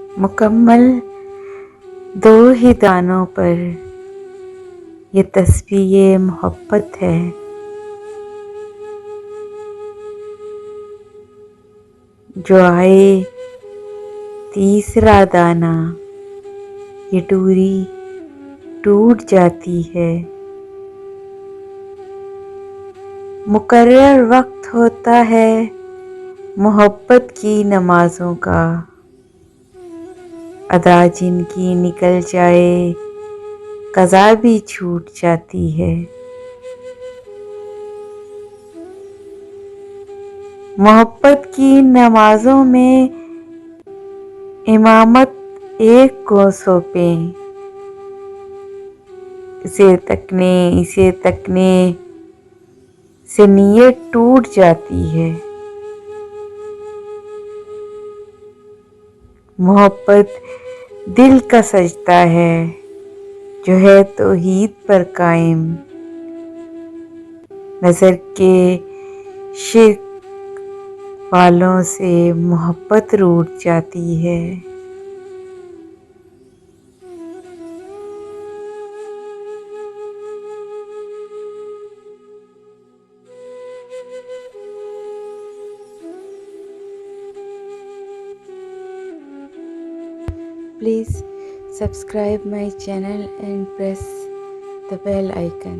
मुकम्मल दो ही दानों पर ये तस्बीह मोहब्बत है। जो आए तीसरा दाना ये डोरी टूट जाती है। मुकर्रर वक्त होता है मोहब्बत की नमाजों का, अदा जिनकी निकल जाए कज़ा भी छूट जाती है। मोहब्बत की नमाजों में इमामत एक को सौंपें, इसे तकने से नीयत टूट जाती है। मोहब्बत दिल का सजदा है जो है तौहीद पर कायम, नजर के शिर्क वालों से मोहब्बत रूठ जाती है। Please subscribe my channel and press the bell icon.